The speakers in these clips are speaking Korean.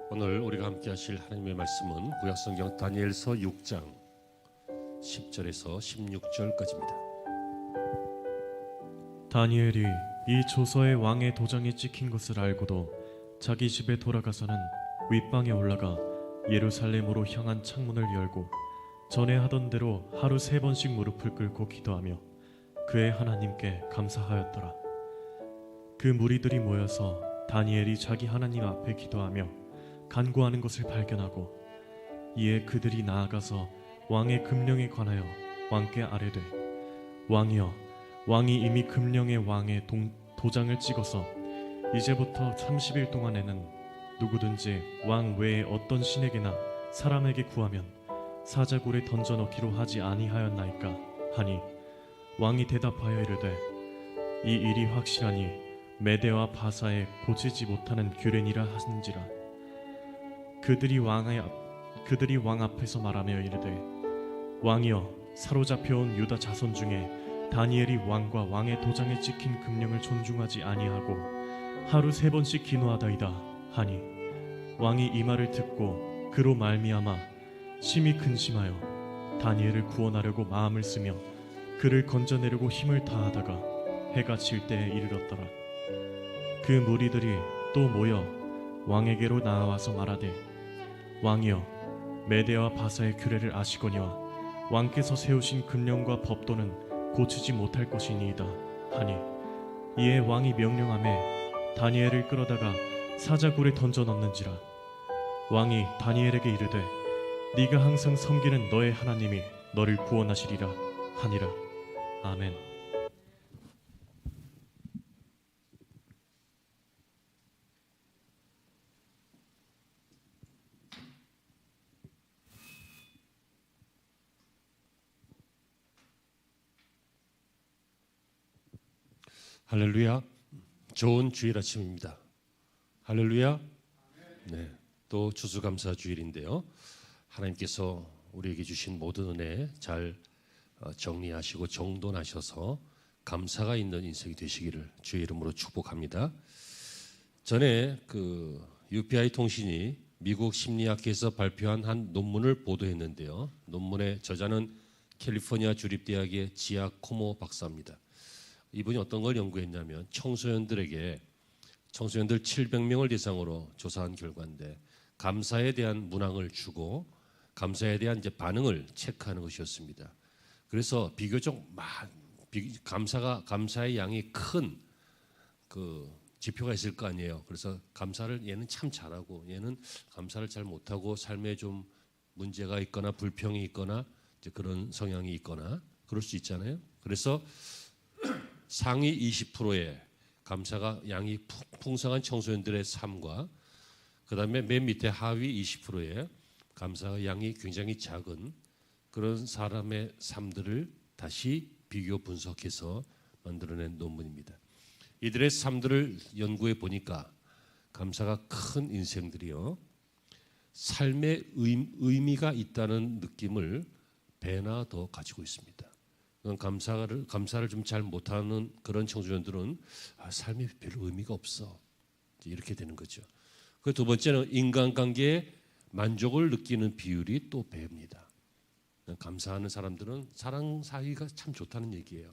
오늘 우리가 함께 하실 하나님의 말씀은 구약성경 다니엘서 6장 10절에서 16절까지입니다. 다니엘이 이 조서의 왕의 도장에 찍힌 것을 알고도 자기 집에 돌아가서는 윗방에 올라가 예루살렘으로 향한 창문을 열고 전에 하던 대로 하루 3번씩 무릎을 꿇고 기도하며 그의 하나님께 감사하였더라. 그 무리들이 모여서 다니엘이 자기 하나님 앞에 기도하며 간구하는 것을 발견하고 이에 그들이 나아가서 왕의 금령에 관하여 왕께 아뢰되, 왕이여, 왕이 이미 금령의 왕의 도장을 찍어서 이제부터 30일 동안에는 누구든지 왕 외에 어떤 신에게나 사람에게 구하면 사자굴에 던져넣기로 하지 아니하였나이까 하니, 왕이 대답하여 이르되, 이 일이 확실하니 메대와 바사에 고치지 못하는 규례니라 하는지라. 그들이 왕 앞에서 말하며 이르되, 왕이여, 사로잡혀온 유다 자손 중에 다니엘이 왕과 왕의 도장에 찍힌 금령을 존중하지 아니하고 하루 3번씩 기노하다이다 하니, 왕이 이 말을 듣고 그로 말미암아 심히 근심하여 다니엘을 구원하려고 마음을 쓰며 그를 건져내려고 힘을 다하다가 해가 질 때에 이르렀더라. 그 무리들이 또 모여 왕에게로 나아와서 말하되, 왕이여, 메대와 바사의 규례를 아시거니와 왕께서 세우신 금령과 법도는 고치지 못할 것이니이다 하니, 이에 왕이 명령하매 다니엘을 끌어다가 사자굴에 던져 넣는지라. 왕이 다니엘에게 이르되, 네가 항상 섬기는 너의 하나님이 너를 구원하시리라 하니라. 아멘. 할렐루야. 좋은 주일 아침입니다. 할렐루야. 네, 또 추수감사 주일인데요, 하나님께서 우리에게 주신 모든 은혜 잘 정리하시고 정돈하셔서 감사가 있는 인생이 되시기를 주의 이름으로 축복합니다. 전에 UPI 통신이 미국 심리학회에서 발표한 한 논문을 보도했는데요, 논문의 저자는 캘리포니아 주립대학의 지아코모 박사입니다. 이분이 어떤 걸 연구했냐면 청소년들 700명을 대상으로 조사한 결과인데, 감사에 대한 문항을 주고 감사에 대한 이제 반응을 체크하는 것이었습니다. 그래서 비교적 감사의 양이 큰 지표가 있을 거 아니에요. 그래서 감사를 얘는 참 잘하고 얘는 감사를 잘 못하고 삶에 좀 문제가 있거나 불평이 있거나 이제 그런 성향이 있거나 그럴 수 있잖아요. 그래서 상위 20%의 감사가 양이 풍성한 청소년들의 삶과 그다음에 맨 밑에 하위 20%의 감사가 양이 굉장히 작은 그런 사람의 삶들을 다시 비교 분석해서 만들어낸 논문입니다. 이들의 삶들을 연구해 보니까 감사가 큰 인생들이요, 삶의 의미가 있다는 느낌을 배나 더 가지고 있습니다. 감사를 좀 잘 못하는 그런 청소년들은 삶이 별로 의미가 없어, 이렇게 되는 거죠. 그 두 번째는 인간관계에 만족을 느끼는 비율이 또 배입니다. 감사하는 사람들은 사람 사이가 참 좋다는 얘기예요.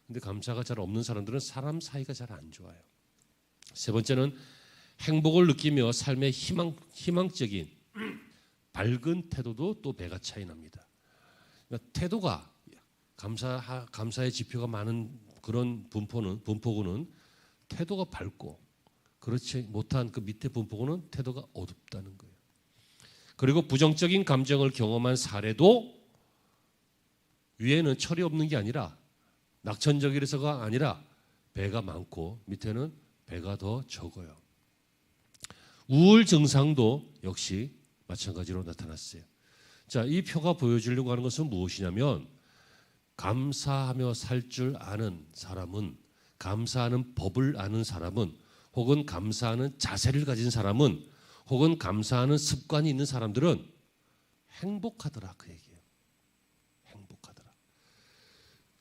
근데 감사가 잘 없는 사람들은 사람 사이가 잘 안 좋아요. 세 번째는 행복을 느끼며 삶의 희망적인 밝은 태도도 또 배가 차이 납니다. 그러니까 태도가 감사의 지표가 많은 그런 분포구는 태도가 밝고, 그렇지 못한 그 밑에 분포구는 태도가 어둡다는 거예요. 그리고 부정적인 감정을 경험한 사례도 위에는 철이 없는 게 아니라 낙천적이라서가 아니라 배가 많고 밑에는 배가 더 적어요. 우울 증상도 역시 마찬가지로 나타났어요. 자, 이 표가 보여주려고 하는 것은 무엇이냐면, 감사하며 살 줄 아는 사람은, 감사하는 법을 아는 사람은, 혹은 감사하는 자세를 가진 사람은, 혹은 감사하는 습관이 있는 사람들은 행복하더라, 그 얘기예요. 행복하더라.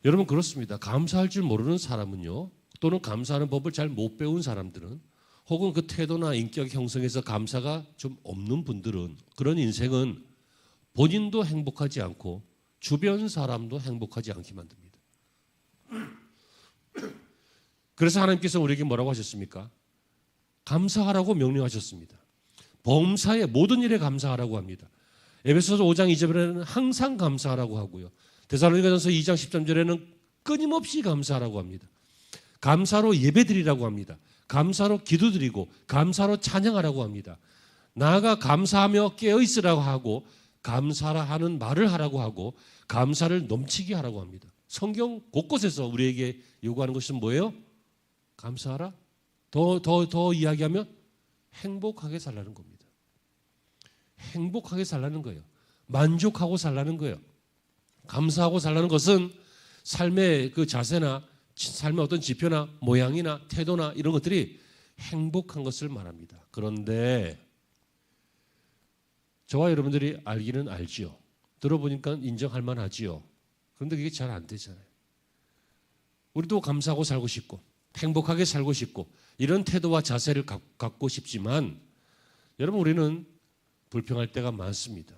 여러분, 그렇습니다. 감사할 줄 모르는 사람은요, 또는 감사하는 법을 잘 못 배운 사람들은, 혹은 그 태도나 인격 형성에서 감사가 좀 없는 분들은, 그런 인생은 본인도 행복하지 않고 주변 사람도 행복하지 않게 만듭니다. 그래서 하나님께서 우리에게 뭐라고 하셨습니까? 감사하라고 명령하셨습니다. 범사에 모든 일에 감사하라고 합니다. 에베소서 5장 2절에는 항상 감사하라고 하고요. 데살로니가전서 2장 13절에는 끊임없이 감사하라고 합니다. 감사로 예배드리라고 합니다. 감사로 기도드리고 감사로 찬양하라고 합니다. 나아가 감사하며 깨어있으라고 하고 감사라 하는 말을 하라고 하고 감사를 넘치게 하라고 합니다. 성경 곳곳에서 우리에게 요구하는 것은 뭐예요? 감사하라. 더 이야기하면 행복하게 살라는 겁니다. 행복하게 살라는 거예요. 만족하고 살라는 거예요. 감사하고 살라는 것은 삶의 그 자세나 삶의 어떤 지표나 모양이나 태도나 이런 것들이 행복한 것을 말합니다. 그런데 저와 여러분들이 알기는 알지요. 들어보니까 인정할 만하지요. 그런데 그게 잘 안 되잖아요. 우리도 감사하고 살고 싶고 행복하게 살고 싶고 이런 태도와 자세를 갖고 싶지만 여러분 우리는 불평할 때가 많습니다.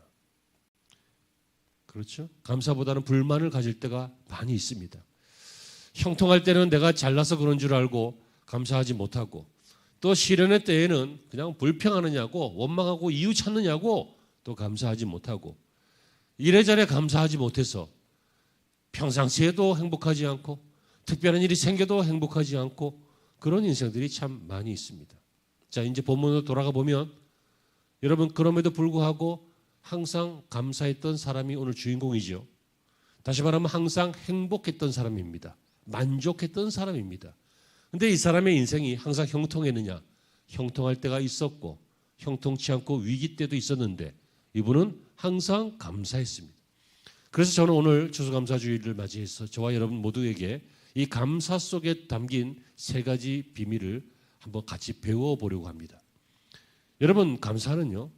그렇죠? 감사보다는 불만을 가질 때가 많이 있습니다. 형통할 때는 내가 잘나서 그런 줄 알고 감사하지 못하고 또 시련의 때에는 그냥 불평하느냐고 원망하고 이유 찾느냐고 또 감사하지 못하고 이래저래 감사하지 못해서 평상시에도 행복하지 않고 특별한 일이 생겨도 행복하지 않고 그런 인생들이 참 많이 있습니다. 자, 이제 본문으로 돌아가 보면 여러분 그럼에도 불구하고 항상 감사했던 사람이 오늘 주인공이죠. 다시 말하면 항상 행복했던 사람입니다. 만족했던 사람입니다. 근데 이 사람의 인생이 항상 형통했느냐? 형통할 때가 있었고 형통치 않고 위기 때도 있었는데 이분은 항상 감사했습니다. 그래서 저는 오늘 추수감사주의를 맞이해서 저와 여러분 모두에게 이 감사 속에 담긴 세 가지 비밀을 한번 같이 배워보려고 합니다. 여러분 감사는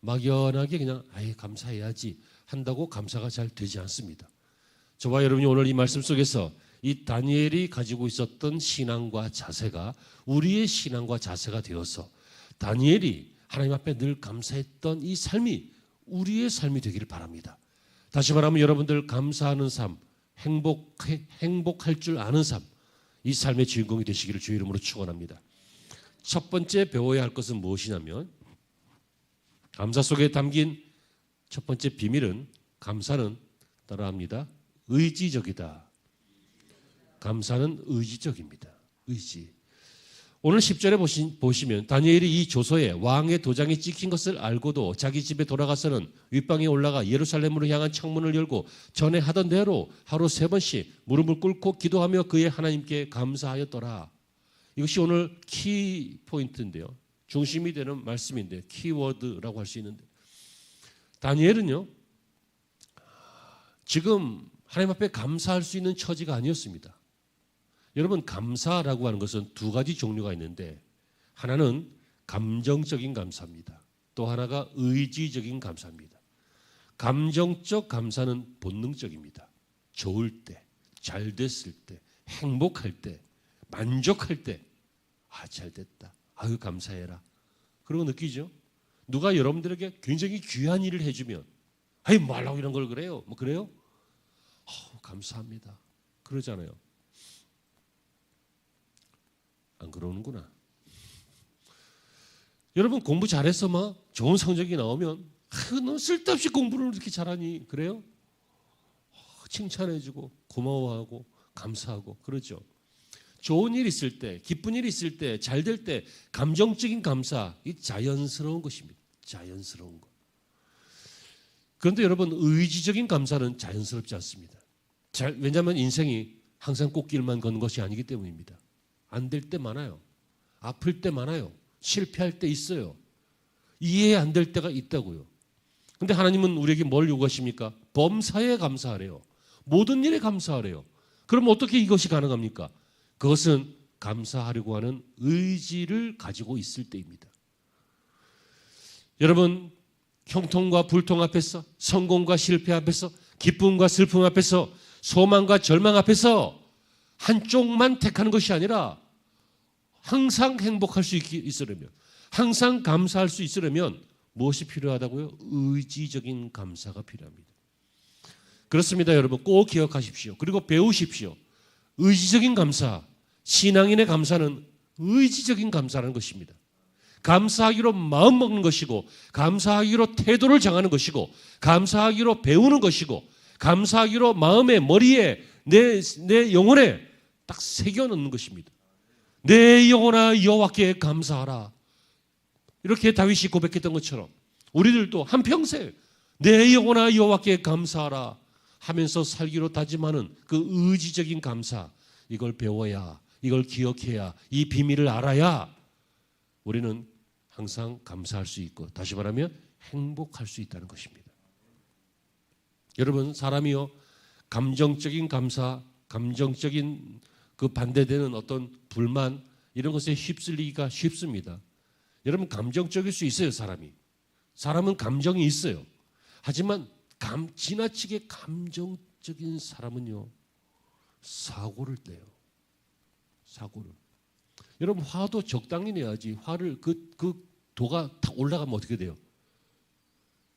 막연하게 그냥 감사해야지 한다고 감사가 잘 되지 않습니다. 저와 여러분이 오늘 이 말씀 속에서 이 다니엘이 가지고 있었던 신앙과 자세가 우리의 신앙과 자세가 되어서 다니엘이 하나님 앞에 늘 감사했던 이 삶이 우리의 삶이 되기를 바랍니다. 다시 말하면 여러분들 감사하는 삶, 행복할 줄 아는 삶, 이 삶의 주인공이 되시기를 주의 이름으로 축원합니다. 첫 번째 배워야 할 것은 무엇이냐면 감사 속에 담긴 첫 번째 비밀은 감사는 따라합니다. 의지적이다. 감사는 의지적입니다. 의지. 오늘 10절에 보시면 다니엘이 이 조서에 왕의 도장이 찍힌 것을 알고도 자기 집에 돌아가서는 윗방에 올라가 예루살렘으로 향한 창문을 열고 전에 하던 대로 하루 3번씩 무릎을 꿇고 기도하며 그의 하나님께 감사하였더라. 이것이 오늘 키 포인트인데요. 중심이 되는 말씀인데 키워드라고 할 수 있는데 다니엘은요. 지금 하나님 앞에 감사할 수 있는 처지가 아니었습니다. 여러분 감사라고 하는 것은 두 가지 종류가 있는데 하나는 감정적인 감사입니다. 또 하나가 의지적인 감사입니다. 감정적 감사는 본능적입니다. 좋을 때, 잘 됐을 때, 행복할 때, 만족할 때 잘 됐다. 아유 감사해라. 그러고 느끼죠? 누가 여러분들에게 굉장히 귀한 일을 해주면 뭐 하려고 이런 걸 그래요? 뭐 그래요? 감사합니다. 그러잖아요. 안 그러는구나. 여러분 공부 잘해서 막 좋은 성적이 나오면 너 쓸데없이 공부를 이렇게 잘하니 그래요? 칭찬해주고 고마워하고 감사하고 그러죠. 좋은 일 있을 때, 기쁜 일 있을 때, 잘 될 때 감정적인 감사, 이 자연스러운 것입니다. 자연스러운 것. 그런데 여러분 의지적인 감사는 자연스럽지 않습니다. 왜냐하면 인생이 항상 꽃길만 걷는 것이 아니기 때문입니다. 안 될 때 많아요. 아플 때 많아요. 실패할 때 있어요. 이해 안 될 때가 있다고요. 그런데 하나님은 우리에게 뭘 요구하십니까? 범사에 감사하래요. 모든 일에 감사하래요. 그럼 어떻게 이것이 가능합니까? 그것은 감사하려고 하는 의지를 가지고 있을 때입니다. 여러분 형통과 불통 앞에서 성공과 실패 앞에서 기쁨과 슬픔 앞에서 소망과 절망 앞에서 한쪽만 택하는 것이 아니라 항상 행복할 수 있으려면, 항상 감사할 수 있으려면 무엇이 필요하다고요? 의지적인 감사가 필요합니다. 그렇습니다, 여러분. 꼭 기억하십시오. 그리고 배우십시오. 의지적인 감사, 신앙인의 감사는 의지적인 감사라는 것입니다. 감사하기로 마음 먹는 것이고, 감사하기로 태도를 정하는 것이고, 감사하기로 배우는 것이고, 감사하기로 마음에, 머리에, 내 영혼에 딱 새겨넣는 것입니다. 내 영혼아 여호와께 감사하라. 이렇게 다윗이 고백했던 것처럼 우리들도 한평생 내 영혼아 여호와께 감사하라 하면서 살기로 다짐하는 그 의지적인 감사, 이걸 배워야, 이걸 기억해야, 이 비밀을 알아야 우리는 항상 감사할 수 있고, 다시 말하면 행복할 수 있다는 것입니다. 여러분, 사람이요, 감정적인 감사, 감정적인 그 반대되는 어떤 불만, 이런 것에 휩쓸리기가 쉽습니다. 여러분, 감정적일 수 있어요, 사람이. 사람은 감정이 있어요. 하지만 지나치게 감정적인 사람은요, 사고를 내요. 사고를. 여러분, 화도 적당히 내야지. 화를 그 도가 탁 올라가면 어떻게 돼요?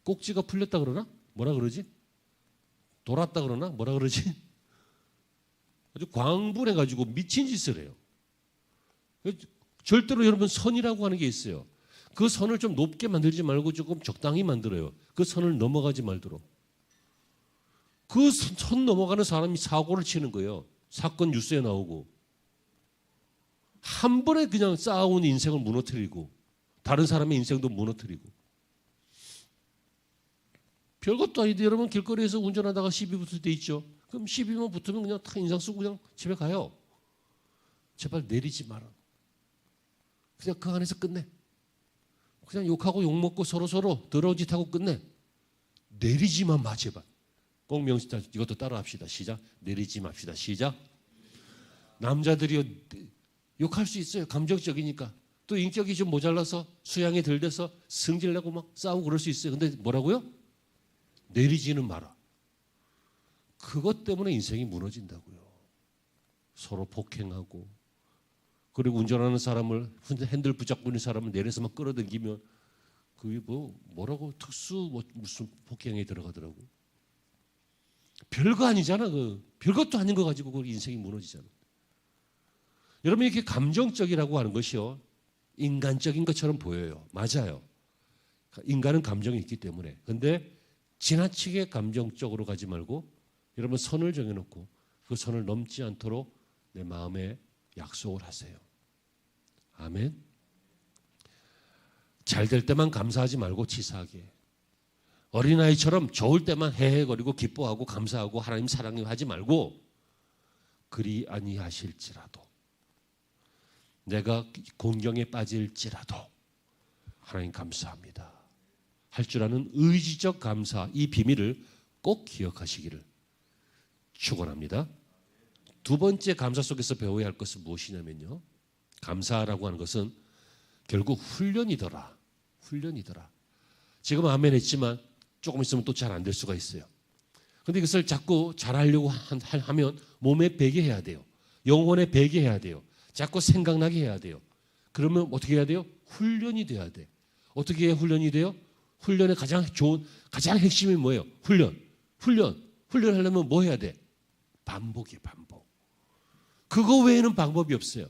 꼭지가 풀렸다 그러나? 뭐라 그러지? 돌았다 그러나? 뭐라 그러지? 아주 광분해가지고 미친 짓을 해요. 절대로 여러분, 선이라고 하는 게 있어요. 그 선을 좀 높게 만들지 말고 조금 적당히 만들어요. 그 선을 넘어가지 말도록. 그 선 넘어가는 사람이 사고를 치는 거예요. 사건 뉴스에 나오고. 한 번에 그냥 쌓아온 인생을 무너뜨리고, 다른 사람의 인생도 무너뜨리고. 별것도 아닌데 여러분, 길거리에서 운전하다가 시비 붙을 때 있죠. 그럼 시비만 붙으면 그냥 다 인상 쓰고 그냥 집에 가요. 제발 내리지 마라. 그냥 그 안에서 끝내. 그냥 욕하고 욕먹고 서로 더러운 짓 하고 끝내. 내리지만 마, 제발. 꼭 명시다. 이것도 따라 합시다. 시작. 내리지 맙시다. 시작. 남자들이요, 욕할 수 있어요. 감정적이니까. 또 인격이 좀 모자라서 수양이 덜 돼서 승질내고 막 싸우고 그럴 수 있어요. 근데 뭐라고요? 내리지는 마라. 그것 때문에 인생이 무너진다고요. 서로 폭행하고, 그리고 운전하는 사람을, 핸들 붙잡고 있는 사람을 내려서 막 끌어당기면 그게 뭐라고 무슨 폭행에 들어가더라고. 별거 아니잖아. 별것도 아닌 거 가지고 그 인생이 무너지잖아. 여러분, 이렇게 감정적이라고 하는 것이요, 인간적인 것처럼 보여요. 맞아요. 인간은 감정이 있기 때문에. 그런데 지나치게 감정적으로 가지 말고 여러분, 선을 정해놓고 그 선을 넘지 않도록 내 마음에 약속을 하세요. 아멘. 잘 될 때만 감사하지 말고 치사하게. 어린아이처럼 좋을 때만 헤헤거리고 기뻐하고 감사하고 하나님 사랑해 하지 말고, 그리 아니하실지라도, 내가 공경에 빠질지라도 하나님 감사합니다 할 줄 아는 의지적 감사, 이 비밀을 꼭 기억하시기를 축원합니다. 두 번째 감사 속에서 배워야 할 것은 무엇이냐면요, 감사라고 하는 것은 결국 훈련이더라. 훈련이더라. 지금 아멘 했지만 조금 있으면 또 잘 안 될 수가 있어요. 그런데 이것을 자꾸 잘하려고 하면 몸에 배게 해야 돼요. 영혼에 배게 해야 돼요. 자꾸 생각나게 해야 돼요. 그러면 어떻게 해야 돼요? 훈련이 돼야 돼. 어떻게 해야 훈련이 돼요? 훈련의 가장 핵심이 뭐예요? 훈련하려면 뭐 해야 돼? 반복이에요, 반복. 그거 외에는 방법이 없어요.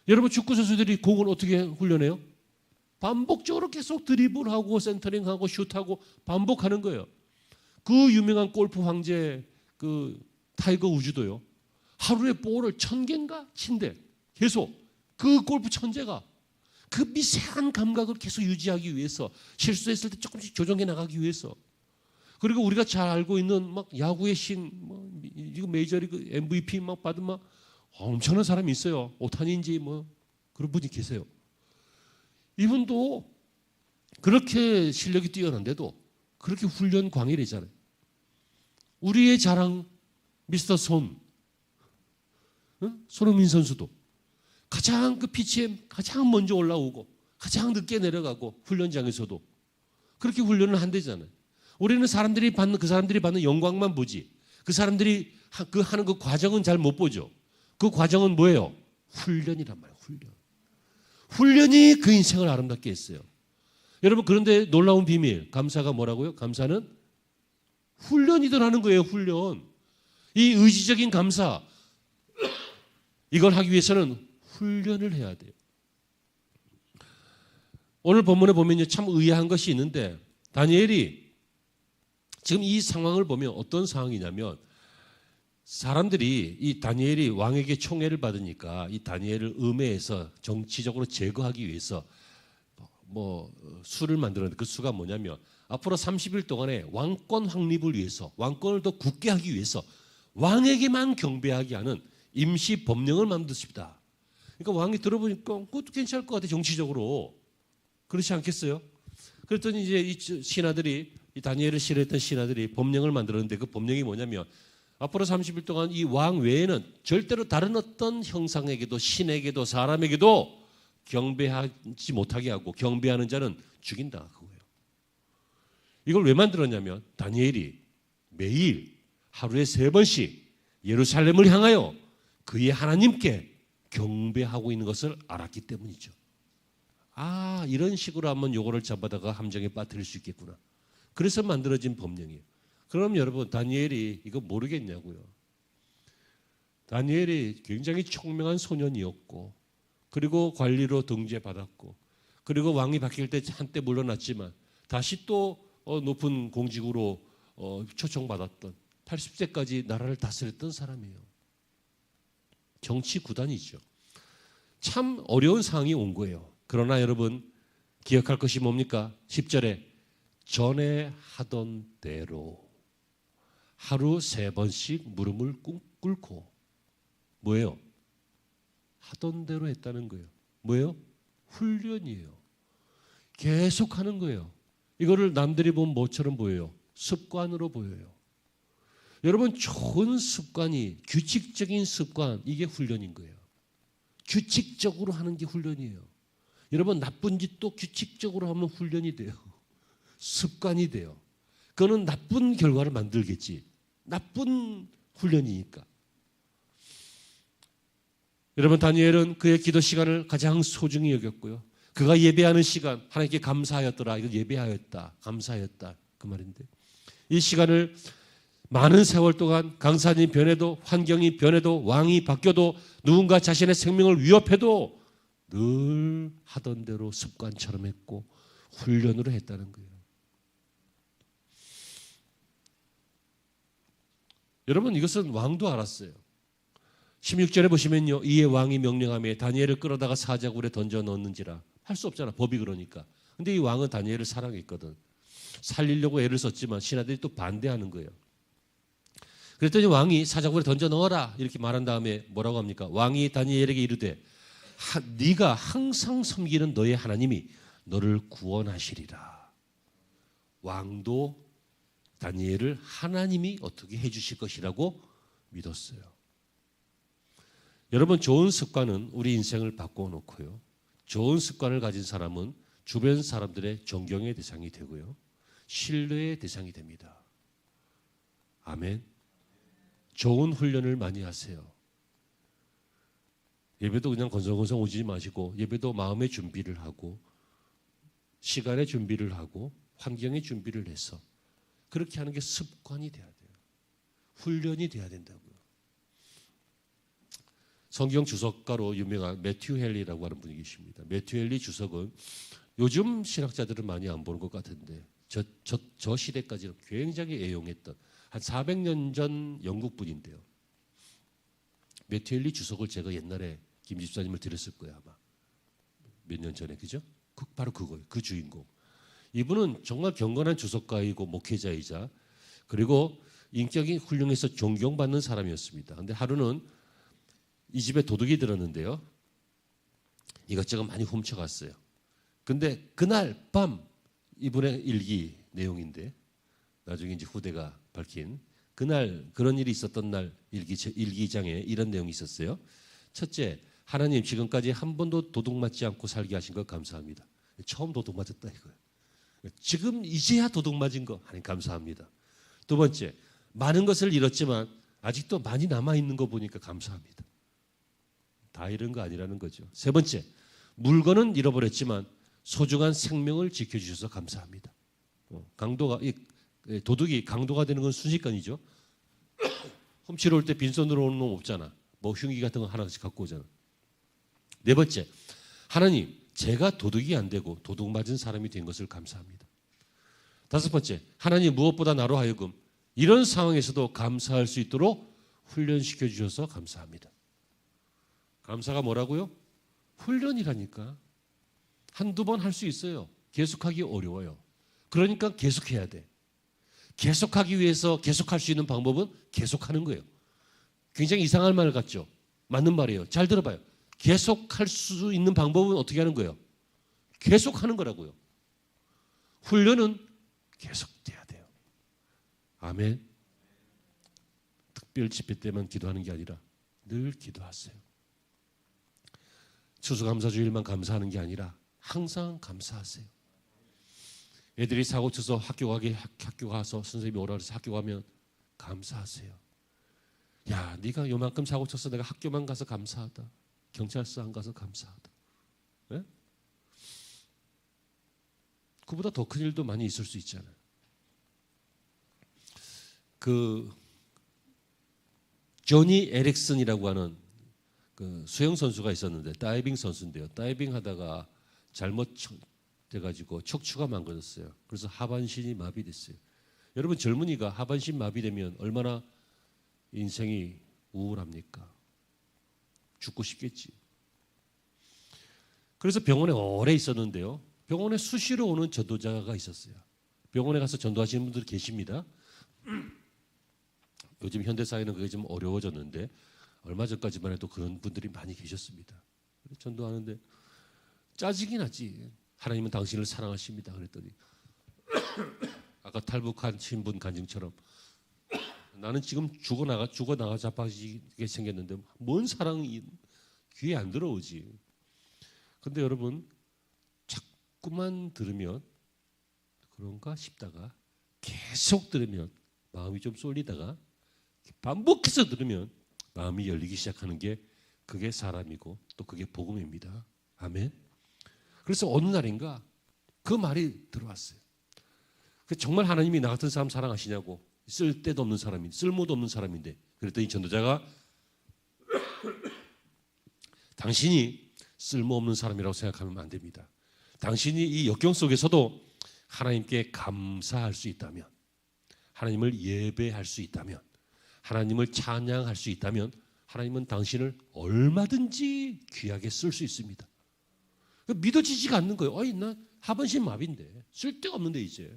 여러분, 축구 선수들이 공을 어떻게 훈련해요? 반복적으로 계속 드리블하고 센터링하고 슛하고 반복하는 거예요. 그 유명한 골프 황제 그 타이거 우즈도요, 하루에 볼을 1000개인가 친대. 계속 그 골프 천재가 그 미세한 감각을 계속 유지하기 위해서, 실수했을 때 조금씩 조정해 나가기 위해서. 그리고 우리가 잘 알고 있는 막 야구의 신, 이거 메이저리그 MVP 막 받은 막 엄청난 사람이 있어요. 오타니인지 그런 분이 계세요. 이분도 그렇게 실력이 뛰어난데도 그렇게 훈련 광일이잖아요. 우리의 자랑 미스터 손흥민 선수도 가장 그 피치에 가장 먼저 올라오고 가장 늦게 내려가고, 훈련장에서도 그렇게 훈련을 한대잖아요. 우리는 그 사람들이 받는 영광만 보지, 그 사람들이 하는 그 과정은 잘 못 보죠. 그 과정은 뭐예요? 훈련이란 말이에요. 훈련. 훈련이 그 인생을 아름답게 했어요. 여러분, 그런데 놀라운 비밀, 감사가 뭐라고요? 감사는 훈련이더라는 거예요. 훈련. 이 의지적인 감사, 이걸 하기 위해서는 훈련을 해야 돼요. 오늘 본문에 보면요, 참 의아한 것이 있는데, 다니엘이 지금 이 상황을 보면 어떤 상황이냐면, 사람들이 이 다니엘이 왕에게 총애를 받으니까 이 다니엘을 음해해서 정치적으로 제거하기 위해서 수를 만들었는데, 그 수가 뭐냐면 앞으로 30일 동안에 왕권 확립을 위해서, 왕권을 더 굳게 하기 위해서 왕에게만 경배하게 하는 임시 법령을 만드십니다. 그러니까 왕이 들어보니까 그것도 괜찮을 것 같아, 정치적으로. 그렇지 않겠어요? 그랬더니 이제 이 신하들이, 이 다니엘을 싫어했던 신하들이 법령을 만들었는데, 그 법령이 뭐냐면 앞으로 30일 동안 이 왕 외에는 절대로 다른 어떤 형상에게도, 신에게도, 사람에게도 경배하지 못하게 하고, 경배하는 자는 죽인다, 그거예요. 이걸 왜 만들었냐면 다니엘이 매일 하루에 3번씩 예루살렘을 향하여 그의 하나님께 경배하고 있는 것을 알았기 때문이죠. 아, 이런 식으로 한번 요거를 잡아다가 함정에 빠뜨릴 수 있겠구나. 그래서 만들어진 법령이에요. 그럼 여러분, 다니엘이 이거 모르겠냐고요. 다니엘이 굉장히 총명한 소년이었고, 그리고 관리로 등재받았고, 그리고 왕이 바뀔 때 한때 물러났지만 다시 또 높은 공직으로 초청받았던, 80세까지 나라를 다스렸던 사람이에요. 정치 구단이죠. 참 어려운 상황이 온 거예요. 그러나 여러분, 기억할 것이 뭡니까? 10절에 전에 하던 대로 하루 3번씩 무릎을 꿇고, 뭐예요? 하던 대로 했다는 거예요. 뭐예요? 훈련이에요. 계속 하는 거예요. 이거를 남들이 보면 뭐처럼 보여요? 습관으로 보여요. 여러분, 좋은 습관이, 규칙적인 습관, 이게 훈련인 거예요. 규칙적으로 하는 게 훈련이에요. 여러분, 나쁜 짓도 규칙적으로 하면 훈련이 돼요. 습관이 돼요. 그거는 나쁜 결과를 만들겠지. 나쁜 훈련이니까. 여러분, 다니엘은 그의 기도 시간을 가장 소중히 여겼고요. 그가 예배하는 시간, 하나님께 감사하였더라. 이거 예배하였다, 감사하였다, 그 말인데, 이 시간을 많은 세월 동안 강산이 변해도, 환경이 변해도, 왕이 바뀌어도, 누군가 자신의 생명을 위협해도 늘 하던 대로 습관처럼 했고 훈련으로 했다는 거예요. 여러분, 이것은 왕도 알았어요. 16절에 보시면요, 이에 왕이 명령하며 다니엘을 끌어다가 사자굴에 던져 넣었는지라. 할 수 없잖아, 법이 그러니까. 근데 이 왕은 다니엘을 사랑했거든. 살리려고 애를 썼지만 신하들이 또 반대하는 거예요. 그랬더니 왕이 사자굴에 던져 넣어라 이렇게 말한 다음에 뭐라고 합니까? 왕이 다니엘에게 이르되 네가 항상 섬기는 너의 하나님이 너를 구원하시리라. 왕도 다니엘을 하나님이 어떻게 해주실 것이라고 믿었어요. 여러분, 좋은 습관은 우리 인생을 바꿔놓고요, 좋은 습관을 가진 사람은 주변 사람들의 존경의 대상이 되고요, 신뢰의 대상이 됩니다. 아멘. 좋은 훈련을 많이 하세요. 예배도 그냥 건성건성 오지 마시고, 예배도 마음의 준비를 하고, 시간의 준비를 하고, 환경의 준비를 해서 그렇게 하는 게 습관이 돼야 돼요. 훈련이 돼야 된다고요. 성경 주석가로 유명한 매튜 헨리라고 하는 분이 계십니다. 매튜 헨리 주석은 요즘 신학자들은 많이 안 보는 것 같은데 저 시대까지는 굉장히 애용했던 한 400년 전 영국 분인데요. 매튜 헨리 주석을 제가 옛날에 김 집사님을 드렸을 거예요, 아마 몇 년 전에. 그죠? 바로 그거예요. 그 주인공. 이분은 정말 경건한 주석가이고 목회자이자, 그리고 인격이 훌륭해서 존경받는 사람이었습니다. 그런데 하루는 이 집에 도둑이 들었는데요, 이것저것 많이 훔쳐갔어요. 근데 그날 밤, 이분의 일기 내용인데 나중에 이제 후대가 밝힌, 그날 그런 일이 있었던 날 일기장에 이런 내용이 있었어요. 첫째, 하나님 지금까지 한 번도 도둑 맞지 않고 살게 하신 것 감사합니다. 처음 도둑 맞았다 이거예요. 지금 이제야 도둑 맞은 거 하나님 감사합니다. 두 번째, 많은 것을 잃었지만 아직도 많이 남아있는 거 보니까 감사합니다. 다 잃은 거 아니라는 거죠. 세 번째, 물건은 잃어버렸지만 소중한 생명을 지켜주셔서 감사합니다. 도둑이 강도가 되는 건 순식간이죠. 훔치러 올 때 빈손으로 오는 놈 없잖아. 뭐 흉기 같은 거 하나씩 갖고 오잖아. 네 번째, 하나님, 제가 도둑이 안 되고 도둑 맞은 사람이 된 것을 감사합니다. 다섯 번째, 하나님 무엇보다 나로 하여금 이런 상황에서도 감사할 수 있도록 훈련시켜 주셔서 감사합니다. 감사가 뭐라고요? 훈련이라니까. 한두 번 할 수 있어요. 계속하기 어려워요. 그러니까 계속해야 돼. 계속하기 위해서 계속할 수 있는 방법은 계속하는 거예요. 굉장히 이상한 말 같죠? 맞는 말이에요. 잘 들어봐요. 계속할 수 있는 방법은 어떻게 하는 거예요? 계속하는 거라고요. 훈련은 계속돼야 돼요. 아멘. 특별 집회 때만 기도하는 게 아니라 늘 기도하세요. 추수감사주일만 감사하는 게 아니라 항상 감사하세요. 애들이 사고 쳐서 학교 가서 선생님이 오라 그래서 학교 가면 감사하세요. 야, 네가 요만큼 사고 쳤어. 내가 학교만 가서 감사하다. 경찰서 안 가서 감사하다. 네? 그보다 더 큰 일도 많이 있을 수 있잖아요. 조니 에릭슨이라고 하는 그 수영 선수가 있었는데 다이빙 선수인데요. 다이빙 하다가 잘못 돼가지고 척추가 망가졌어요. 그래서 하반신이 마비됐어요. 여러분, 젊은이가 하반신 마비되면 얼마나 인생이 우울합니까? 죽고 싶겠지. 그래서 병원에 오래 있었는데요. 병원에 수시로 오는 전도자가 있었어요. 병원에 가서 전도하시는 분들 계십니다. 요즘 현대사회는 그게 좀 어려워졌는데 얼마 전까지만 해도 그런 분들이 많이 계셨습니다. 전도하는데 짜증이 나지. 하나님은 당신을 사랑하십니다. 그랬더니 아까 탈북하신 분 간증처럼 나는 지금 죽어 나가 자빠지게 생겼는데 뭔 사랑이 귀에 안 들어오지. 근데 여러분, 자꾸만 들으면 그런가 싶다가 계속 들으면 마음이 좀 쏠리다가 반복해서 들으면 마음이 열리기 시작하는 게 그게 사람이고 또 그게 복음입니다. 아멘. 그래서 어느 날인가 그 말이 들어왔어요. 정말 하나님이 나 같은 사람 사랑하시냐고. 쓸데도 없는 사람인, 쓸모도 없는 사람인데. 그랬더니 전도자가 당신이 쓸모없는 사람이라고 생각하면 안 됩니다. 당신이 이 역경 속에서도 하나님께 감사할 수 있다면, 하나님을 예배할 수 있다면, 하나님을 찬양할 수 있다면 하나님은 당신을 얼마든지 귀하게 쓸 수 있습니다. 믿어지지가 않는 거예요. 아니, 나 하반신 마비인데 쓸데가 없는데 이제.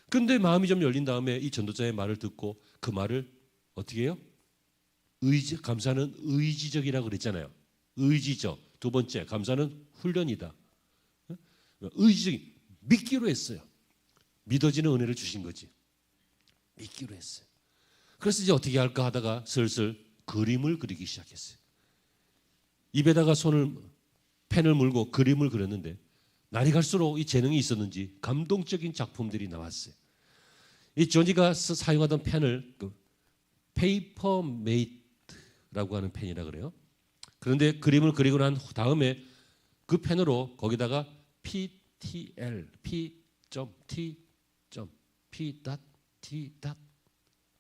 근데 마음이 좀 열린 다음에 이 전도자의 말을 듣고 그 말을 어떻게 해요? 감사는 의지적이라고 그랬잖아요. 의지적. 두 번째, 감사는 훈련이다. 의지적인, 믿기로 했어요. 믿어지는 은혜를 주신 거지. 믿기로 했어요. 그래서 이제 어떻게 할까 하다가 슬슬 그림을 그리기 시작했어요. 입에다가 펜을 물고 그림을 그렸는데 날이 갈수록 이 재능이 있었는지 감동적인 작품들이 나왔어요. 이 조니가 사용하던 펜을 페이퍼 메이트라고 하는 펜이라 그래요. 그런데 그림을 그리고 난 다음에 그 펜으로 거기다가 PTL, P.T.P.T.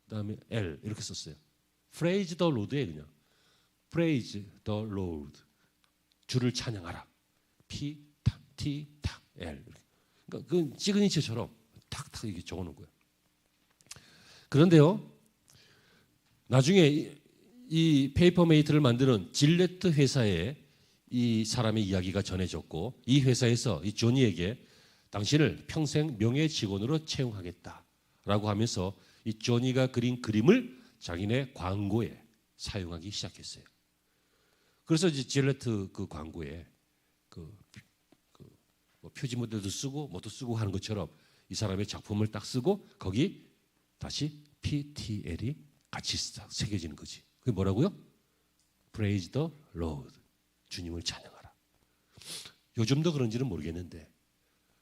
그다음에 L 이렇게 썼어요. Praise the Lord에 그냥 Praise the Lord. 주를 찬양하라. P.T.L. 그러니까 그 시그니처처럼 탁탁 이렇게 적어놓은 거예요. 그런데요, 나중에 이 페이퍼메이트를 만드는 질레트 회사에 이 사람의 이야기가 전해졌고, 이 회사에서 이 조니에게 당신을 평생 명예 직원으로 채용하겠다라고 하면서 이 조니가 그린 그림을 자기네 광고에 사용하기 시작했어요. 그래서 이제 질레트 그 광고에 뭐 표지 모델도 쓰고 뭐도 쓰고 하는 것처럼 이 사람의 작품을 딱 쓰고 거기 다시 PTL이 같이 새겨지는 거지. 그게 뭐라고요? Praise the Lord. 주님을 찬양하라. 요즘도 그런지는 모르겠는데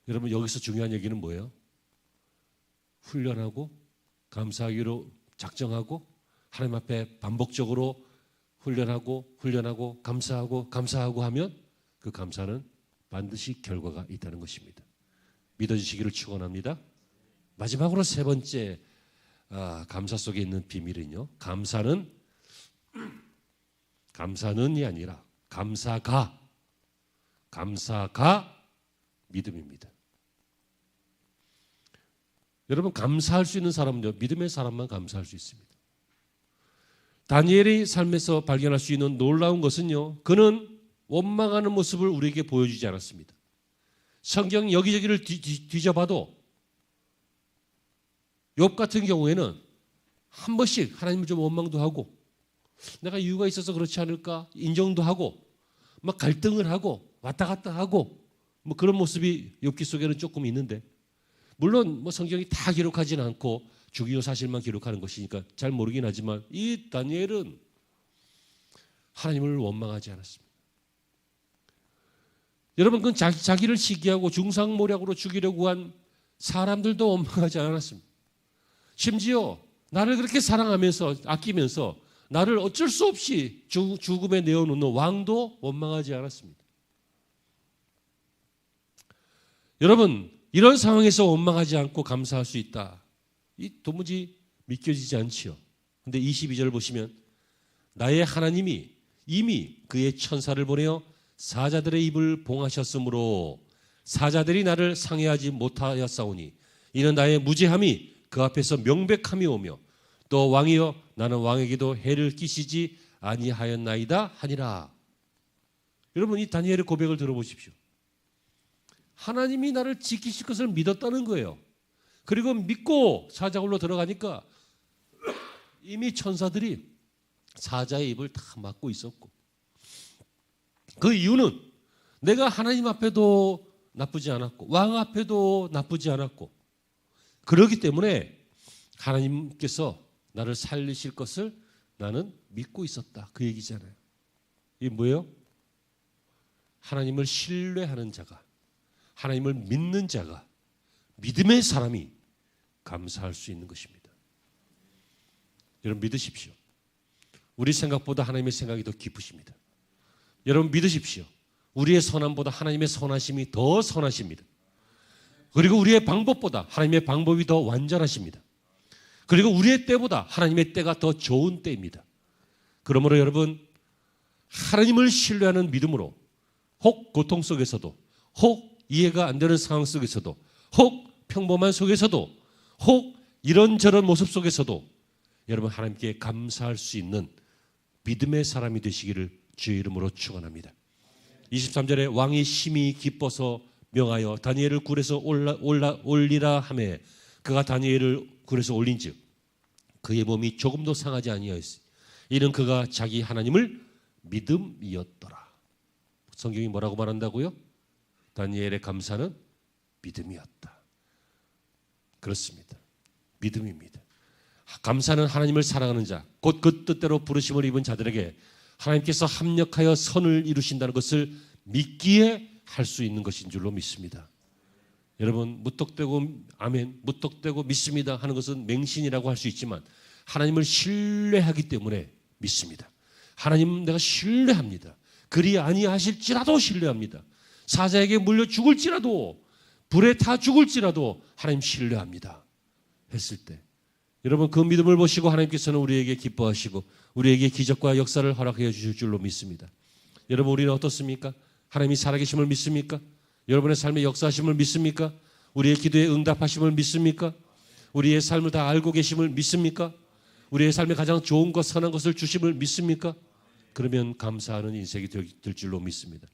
여러분, 여기서 중요한 얘기는 뭐예요? 훈련하고 감사하기로 작정하고 하나님 앞에 반복적으로 훈련하고 감사하고 하면 그 감사는 반드시 결과가 있다는 것입니다. 믿어주시기를 축원합니다. 마지막으로 세 번째 감사 속에 있는 비밀은요. 감사는이 아니라 감사가 믿음입니다. 여러분, 감사할 수 있는 사람은요, 믿음의 사람만 감사할 수 있습니다. 다니엘의 삶에서 발견할 수 있는 놀라운 것은요, 그는 원망하는 모습을 우리에게 보여주지 않았습니다. 성경 여기저기를 뒤져봐도 욥 같은 경우에는 한 번씩 하나님을 좀 원망도 하고, 내가 이유가 있어서 그렇지 않을까 인정도 하고, 막 갈등을 하고 왔다 갔다 하고, 뭐 그런 모습이 욥기 속에는 조금 있는데, 물론 뭐 성경이 다 기록하지는 않고 주기도 사실만 기록하는 것이니까 잘 모르긴 하지만, 이 다니엘은 하나님을 원망하지 않았습니다. 여러분, 그건 자기를 시기하고 중상모략으로 죽이려고 한 사람들도 원망하지 않았습니다. 심지어 나를 그렇게 사랑하면서 아끼면서 나를 어쩔 수 없이 죽음에 내어놓는 왕도 원망하지 않았습니다. 여러분, 이런 상황에서 원망하지 않고 감사할 수 있다, 이 도무지 믿겨지지 않지요. 그런데 22절 보시면, 나의 하나님이 이미 그의 천사를 보내어 사자들의 입을 봉하셨으므로 사자들이 나를 상해하지 못하였사오니 이는 나의 무죄함이 그 앞에서 명백함이 오며 또 왕이여 나는 왕에게도 해를 끼치지 아니하였나이다 하니라. 여러분, 이 다니엘의 고백을 들어보십시오. 하나님이 나를 지키실 것을 믿었다는 거예요. 그리고 믿고 사자굴로 들어가니까 이미 천사들이 사자의 입을 다 막고 있었고, 그 이유는 내가 하나님 앞에도 나쁘지 않았고 왕 앞에도 나쁘지 않았고, 그렇기 때문에 하나님께서 나를 살리실 것을 나는 믿고 있었다, 그 얘기잖아요. 이게 뭐예요? 하나님을 신뢰하는 자가, 하나님을 믿는 자가, 믿음의 사람이 감사할 수 있는 것입니다. 여러분, 믿으십시오. 우리 생각보다 하나님의 생각이 더 깊으십니다. 여러분, 믿으십시오. 우리의 선함보다 하나님의 선하심이 더 선하십니다. 그리고 우리의 방법보다 하나님의 방법이 더 완전하십니다. 그리고 우리의 때보다 하나님의 때가 더 좋은 때입니다. 그러므로 여러분, 하나님을 신뢰하는 믿음으로 혹 고통 속에서도, 혹 이해가 안 되는 상황 속에서도, 혹 평범한 속에서도, 혹 이런저런 모습 속에서도 여러분, 하나님께 감사할 수 있는 믿음의 사람이 되시기를 주의 이름으로 축원합니다. 23절에 왕이 심히 기뻐서 명하여 다니엘을 굴에서 올리라 하매 그가 다니엘을 굴에서 올린즉 그의 몸이 조금도 상하지 아니하였으니 이는 그가 자기 하나님을 믿음이었더라. 성경이 뭐라고 말한다고요? 다니엘의 감사는 믿음이었다. 그렇습니다. 믿음입니다. 감사는 하나님을 사랑하는 자, 곧 그 뜻대로 부르심을 입은 자들에게 하나님께서 합력하여 선을 이루신다는 것을 믿기에 할 수 있는 것인 줄로 믿습니다. 여러분, 무턱대고 아멘, 무턱대고 믿습니다 하는 것은 맹신이라고 할 수 있지만 하나님을 신뢰하기 때문에 믿습니다. 하나님, 내가 신뢰합니다. 그리 아니하실지라도 신뢰합니다. 사자에게 물려 죽을지라도, 불에 타 죽을지라도 하나님 신뢰합니다 했을 때, 여러분, 그 믿음을 보시고 하나님께서는 우리에게 기뻐하시고 우리에게 기적과 역사를 허락해 주실 줄로 믿습니다. 여러분, 우리는 어떻습니까? 하나님이 살아계심을 믿습니까? 여러분의 삶의 역사하심을 믿습니까? 우리의 기도에 응답하심을 믿습니까? 우리의 삶을 다 알고 계심을 믿습니까? 우리의 삶에 가장 좋은 것, 선한 것을 주심을 믿습니까? 그러면 감사하는 인생이 될 줄로 믿습니다.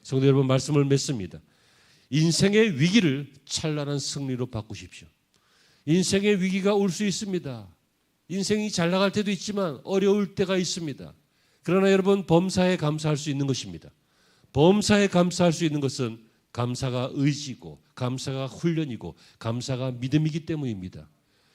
성도 여러분, 말씀을 맺습니다. 인생의 위기를 찬란한 승리로 바꾸십시오. 인생의 위기가 올 수 있습니다. 인생이 잘 나갈 때도 있지만 어려울 때가 있습니다. 그러나 여러분, 범사에 감사할 수 있는 것입니다. 범사에 감사할 수 있는 것은 감사가 의지고 감사가 훈련이고 감사가 믿음이기 때문입니다.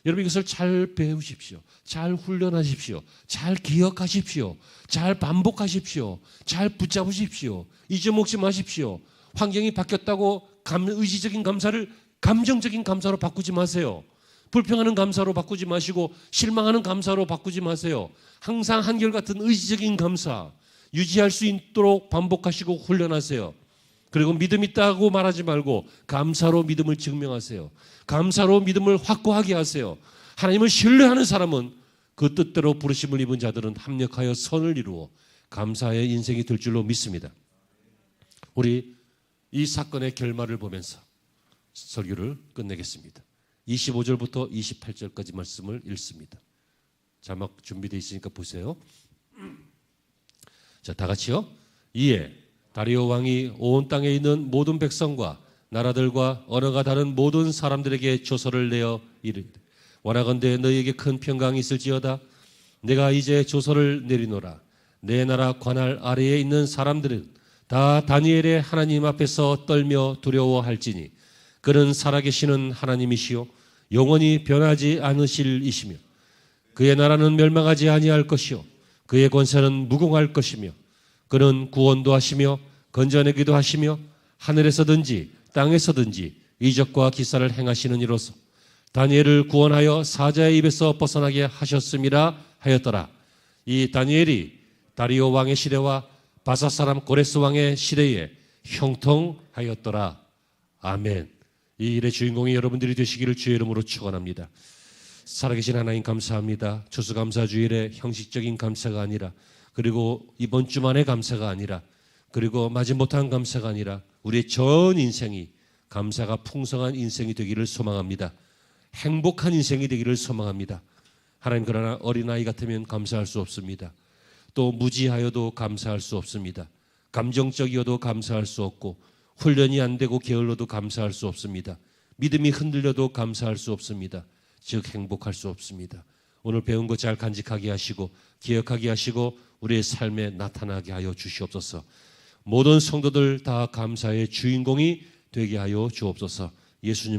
여러분, 이것을 잘 배우십시오. 잘 훈련하십시오. 잘 기억하십시오. 잘 반복하십시오. 잘 붙잡으십시오. 잊어먹지 마십시오. 환경이 바뀌었다고 의지적인 감사를 감정적인 감사로 바꾸지 마세요. 불평하는 감사로 바꾸지 마시고 실망하는 감사로 바꾸지 마세요. 항상 한결같은 의지적인 감사, 유지할 수 있도록 반복하시고 훈련하세요. 그리고 믿음 있다고 말하지 말고 감사로 믿음을 증명하세요. 감사로 믿음을 확고하게 하세요. 하나님을 신뢰하는 사람은 그 뜻대로 부르심을 입은 자들은 합력하여 선을 이루어 감사의 인생이 될 줄로 믿습니다. 우리 이 사건의 결말을 보면서 설교를 끝내겠습니다. 25절부터 28절까지 말씀을 읽습니다. 자막 준비되어 있으니까 보세요. 자, 다 같이요. 이에 다리오 왕이 온 땅에 있는 모든 백성과 나라들과 언어가 다른 모든 사람들에게 조서를 내어 이르되 원하건대 너희에게 큰 평강이 있을지어다. 내가 이제 조서를 내리노라. 내 나라 관할 아래에 있는 사람들은 다 다니엘의 하나님 앞에서 떨며 두려워할지니 그는 살아계시는 하나님이시요 영원히 변하지 않으실 이시며 그의 나라는 멸망하지 아니할 것이요 그의 권세는 무궁할 것이며 그는 구원도 하시며 건져내기도 하시며 하늘에서든지 땅에서든지 이적과 기사를 행하시는 이로서 다니엘을 구원하여 사자의 입에서 벗어나게 하셨음이라 하였더라. 이 다니엘이 다리오 왕의 시대와 바사 사람 고레스 왕의 시대에 형통하였더라. 아멘. 이 일의 주인공이 여러분들이 되시기를 주의 이름으로 축원합니다. 살아계신 하나님 감사합니다. 추수감사주일에 형식적인 감사가 아니라 그리고 이번 주만의 감사가 아니라 그리고 마지못한 감사가 아니라 우리의 전 인생이 감사가 풍성한 인생이 되기를 소망합니다. 행복한 인생이 되기를 소망합니다. 하나님 그러나 어린아이 같으면 감사할 수 없습니다. 또 무지하여도 감사할 수 없습니다. 감정적이어도 감사할 수 없고 훈련이 안 되고 게을러도 감사할 수 없습니다. 믿음이 흔들려도 감사할 수 없습니다. 즉 행복할 수 없습니다. 오늘 배운 것 잘 간직하게 하시고 기억하게 하시고 우리의 삶에 나타나게 하여 주시옵소서. 모든 성도들 다 감사의 주인공이 되게 하여 주옵소서. 예수님